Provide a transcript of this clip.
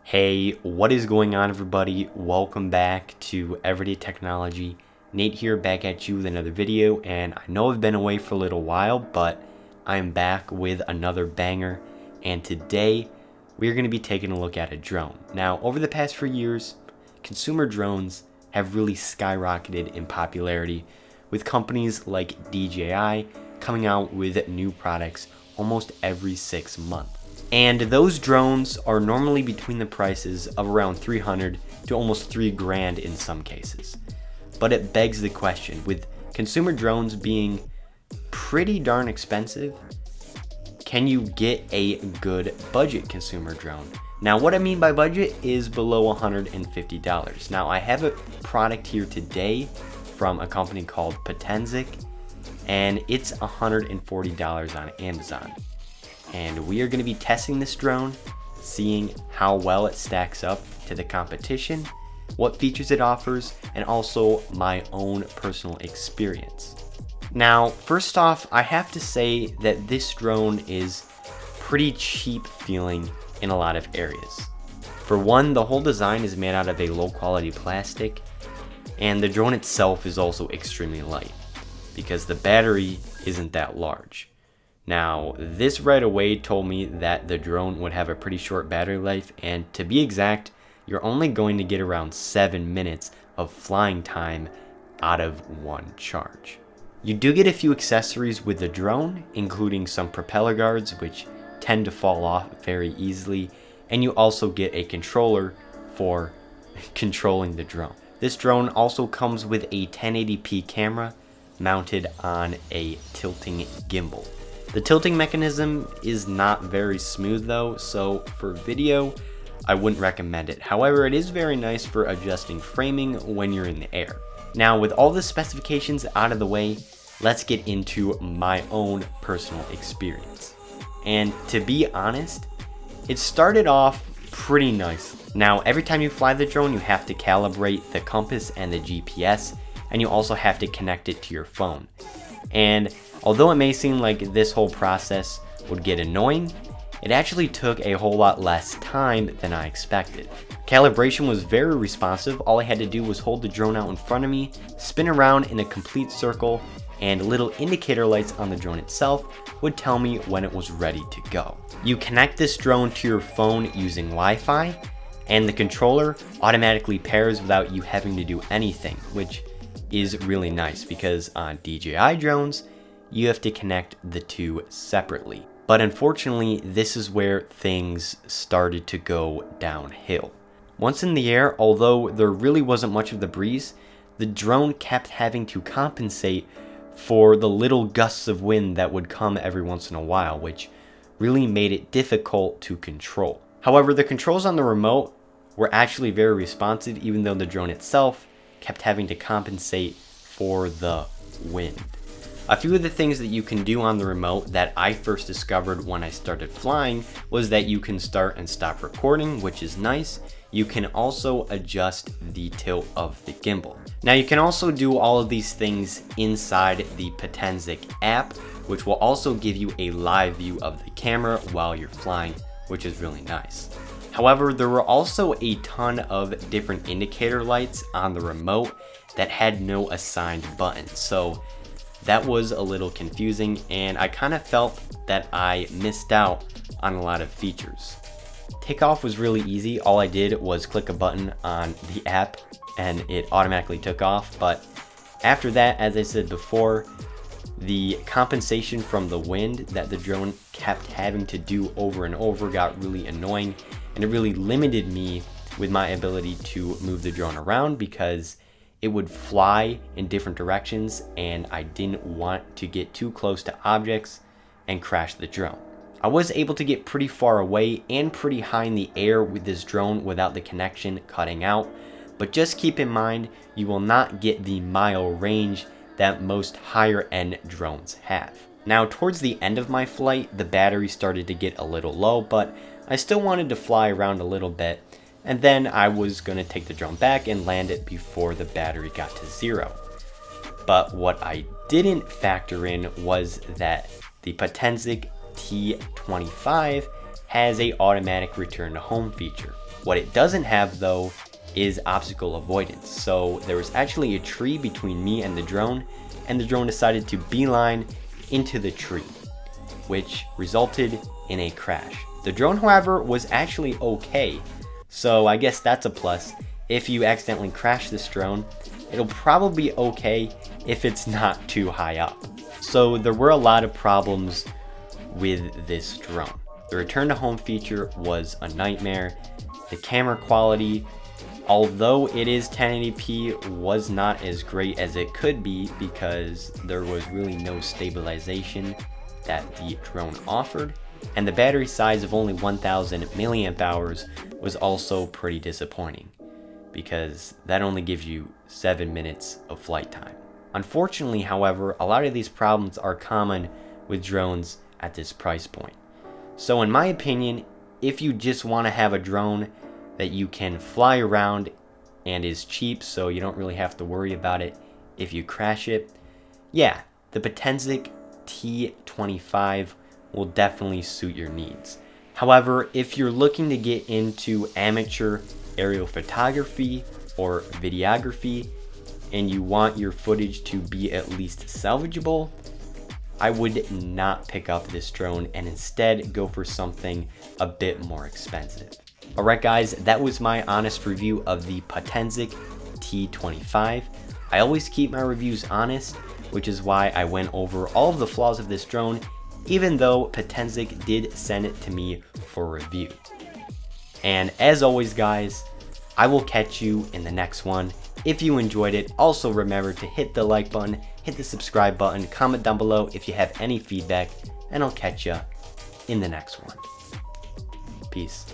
Hey, what is going on, everybody? Welcome back to Everyday Technology. Nate here, back at you with another video, and I know I've been away for a little while, but I'm back with another banger, and today we're going to be taking a look at a drone. Now, over the past few years, consumer drones have really skyrocketed in popularity, with companies like DJI coming out with new products almost every 6 months. And those drones are normally between the prices of around $300 to almost $3,000 in some cases. But it begs the question, with consumer drones being pretty darn expensive, can you get a good budget consumer drone? Now, what I mean by budget is below $150. Now, I have a product here today from a company called Potensic, and it's $140 on Amazon. And we are going to be testing this drone, seeing how well it stacks up to the competition, what features it offers, and also my own personal experience. Now, first off, I have to say that this drone is pretty cheap feeling in a lot of areas. For one, the whole design is made out of a low quality plastic, and the drone itself is also extremely light because the battery isn't that large. Now, this right away told me that the drone would have a pretty short battery life, and to be exact, you're only going to get around 7 minutes of flying time out of one charge. You do get a few accessories with the drone, including some propeller guards, which tend to fall off very easily, and you also get a controller for controlling the drone. This drone also comes with a 1080p camera mounted on a tilting gimbal. The tilting mechanism is not very smooth though, so for video, I wouldn't recommend it. However, it is very nice for adjusting framing when you're in the air. Now, with all the specifications out of the way, let's get into my own personal experience. And to be honest, it started off pretty nice. Now, every time you fly the drone, you have to calibrate the compass and the GPS, and you also have to connect it to your phone. And although it may seem like this whole process would get annoying, it actually took a whole lot less time than I expected. Calibration was very responsive. All I had to do was hold the drone out in front of me, spin around in a complete circle, and little indicator lights on the drone itself would tell me when it was ready to go. You connect this drone to your phone using Wi-Fi, and the controller automatically pairs without you having to do anything, which is really nice because on DJI drones, you have to connect the two separately. But unfortunately, this is where things started to go downhill. Once in the air, although there really wasn't much of the breeze, the drone kept having to compensate for the little gusts of wind that would come every once in a while, which really made it difficult to control. However, the controls on the remote were actually very responsive, even though the drone itself kept having to compensate for the wind. A few of the things that you can do on the remote that I first discovered when I started flying was that you can start and stop recording, which is nice. You can also adjust the tilt of the gimbal. Now, you can also do all of these things inside the Potensic app, which will also give you a live view of the camera while you're flying, which is really nice. However, there were also a ton of different indicator lights on the remote that had no assigned buttons. So that was a little confusing, and I kind of felt that I missed out on a lot of features. Takeoff was really easy. All I did was click a button on the app and it automatically took off. But after that, as I said before, the compensation from the wind that the drone kept having to do over and over got really annoying, and it really limited me with my ability to move the drone around because it would fly in different directions, and I didn't want to get too close to objects and crash the drone. I was able to get pretty far away and pretty high in the air with this drone without the connection cutting out, but just keep in mind you will not get the mile range that most higher end drones have. Now, towards the end of my flight, the battery started to get a little low, but I still wanted to fly around a little bit, and then I was going to take the drone back and land it before the battery got to 0. But what I didn't factor in was that the Potensic T25 has a automatic return to home feature. What it doesn't have though is obstacle avoidance. So there was actually a tree between me and the drone decided to beeline into the tree, which resulted in a crash. The drone, however, was actually okay. So I guess that's a plus. If you accidentally crash this drone, it'll probably be okay if it's not too high up. So there were a lot of problems with this drone. The return to home feature was a nightmare. The camera quality, although it is 1080p, was not as great as it could be because there was really no stabilization that the drone offered. And the battery size of only 1000 milliamp hours was also pretty disappointing because that only gives you 7 minutes of flight time. Unfortunately, however, a lot of these problems are common with drones at this price point. So in my opinion, if you just want to have a drone that you can fly around and is cheap so you don't really have to worry about it if you crash it, yeah, the Potensic T25 will definitely suit your needs. However, if you're looking to get into amateur aerial photography or videography and you want your footage to be at least salvageable, I would not pick up this drone and instead go for something a bit more expensive. Alright guys, that was my honest review of the Potensic T25. I always keep my reviews honest, which is why I went over all of the flaws of this drone, even though Potensic did send it to me for review. And as always guys, I will catch you in the next one. If you enjoyed it, also remember to hit the like button, hit the subscribe button, comment down below if you have any feedback, and I'll catch you in the next one. Peace.